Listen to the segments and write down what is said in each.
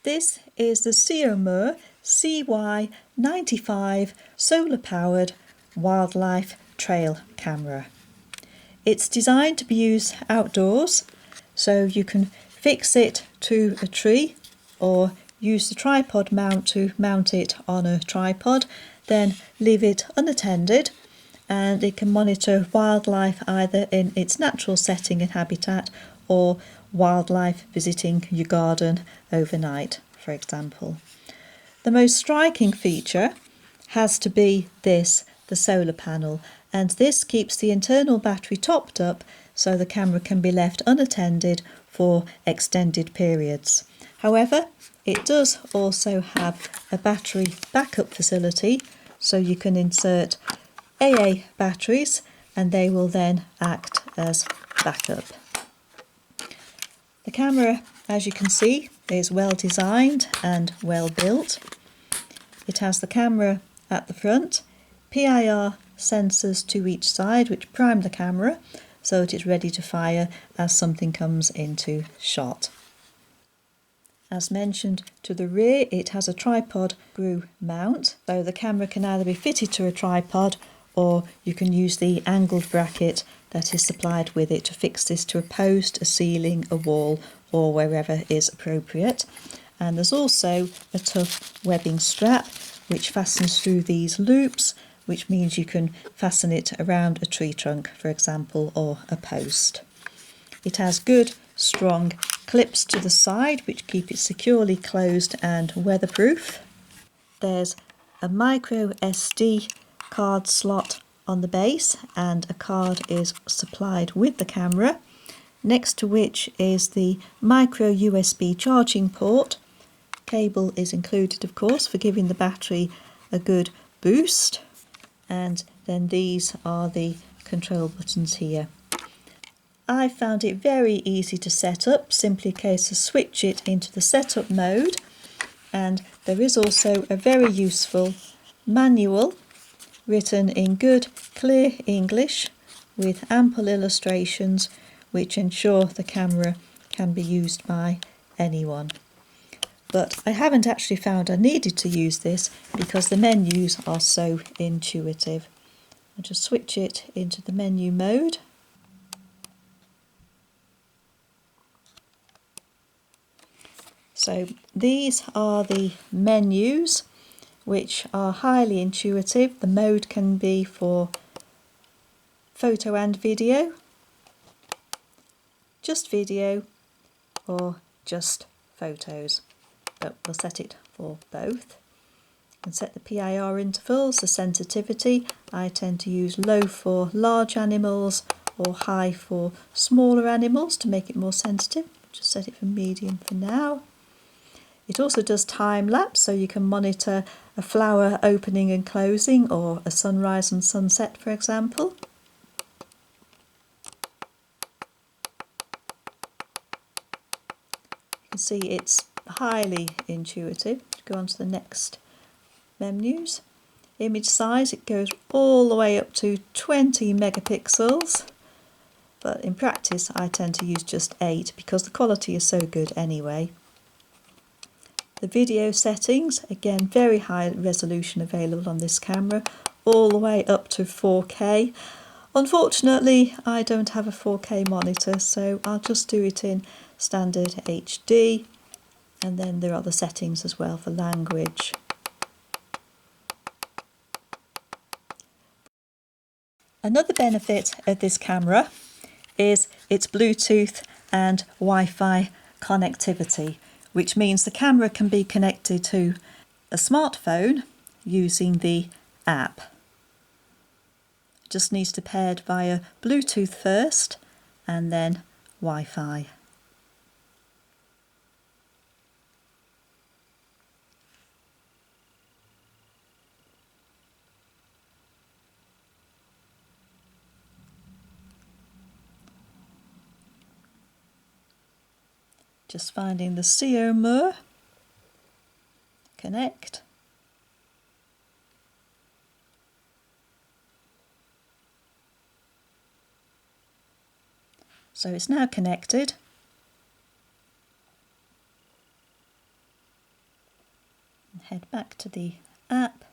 This is the Ceyomur CY95 solar-powered wildlife trail camera. It's designed to be used outdoors, so you can fix it to a tree or use the tripod mount to mount it on a tripod, then leave it unattended, and it can monitor wildlife either in its natural setting and habitat or wildlife visiting your garden overnight, for example. The most striking feature has to be this, the solar panel, and this keeps the internal battery topped up so the camera can be left unattended for extended periods. However, it does also have a battery backup facility, so you can insert AA batteries and they will then act as backup. The camera, as you can see, is well designed and well built. It has the camera at the front, PIR sensors to each side which prime the camera so that it's ready to fire as something comes into shot. As mentioned, to the rear it has a tripod screw mount, so the camera can either be fitted to a tripod or you can use the angled bracket that is supplied with it to fix this to a post, a ceiling, a wall, or wherever is appropriate. And there's also a tough webbing strap which fastens through these loops, which means you can fasten it around a tree trunk, for example, or a post. It has good, strong clips to the side which keep it securely closed and weatherproof. There's a micro SD card slot on the base, and a card is supplied with the camera, next to which is the micro USB charging port. Cable is included, of course, for giving the battery a good boost, and then these are the control buttons here. I found it very easy to set up, simply a case of switch it into the setup mode, and there is also a very useful manual written in good, clear English with ample illustrations which ensure the camera can be used by anyone. But I haven't actually found I needed to use this because the menus are so intuitive. I'll just switch it into the menu mode. So these are the menus, which are highly intuitive. The mode can be for photo and video, just video, or just photos, but we'll set it for both. You can set the PIR intervals, the sensitivity. I tend to use low for large animals or high for smaller animals to make it more sensitive. Just set it for medium for now. It also does time lapse, so you can monitor a flower opening and closing or a sunrise and sunset, for example. You can see it's highly intuitive. Go on to the next menus. Image size, it goes all the way up to 20 megapixels, but in practice I tend to use just 8 because the quality is so good anyway. The video settings, again very high resolution available on this camera, all the way up to 4K. Unfortunately I don't have a 4K monitor, so I'll just do it in standard HD, and then there are the settings as well for language. Another benefit of this camera is its Bluetooth and Wi-Fi connectivity, which means the camera can be connected to a smartphone using the app. It just needs to pair it via Bluetooth first and then Wi-Fi. Just finding the Ceyomur, connect. So it's now connected. head back to the app,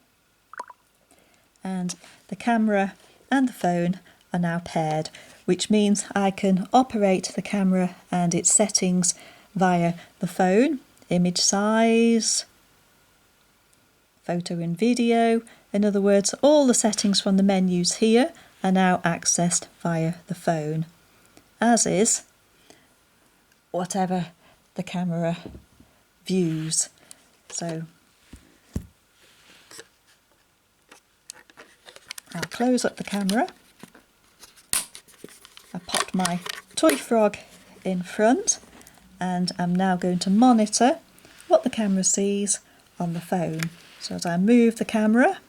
and the camera and the phone are now paired, which means I can operate the camera and its settings via the phone, image size, photo and video. In other words, all the settings from the menus here are now accessed via the phone, as is whatever the camera views. So I'll close up the camera. I popped my toy frog in front, and I'm now going to monitor what the camera sees on the phone. So as I move the camera,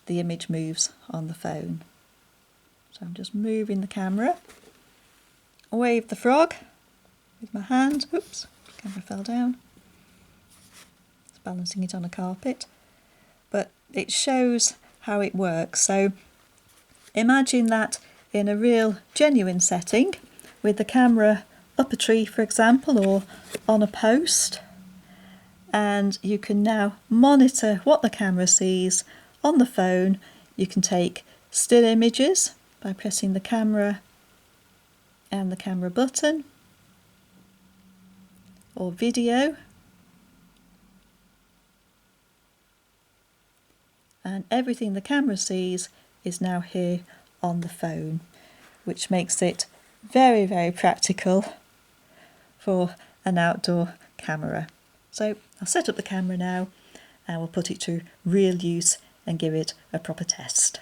the image moves on the phone. So I'm just moving the camera. Wave the frog with my hand. Oops, camera fell down. It's balancing it on a carpet. But it shows how it works. So imagine that in a real genuine setting, with the camera up a tree, for example, or on a post, and you can now monitor what the camera sees on the phone. You can take still images by pressing the camera and the camera button, or video, and everything the camera sees is now here on the phone, which makes it very, very practical for an outdoor camera. So I'll set up the camera now and we'll put it to real use and give it a proper test.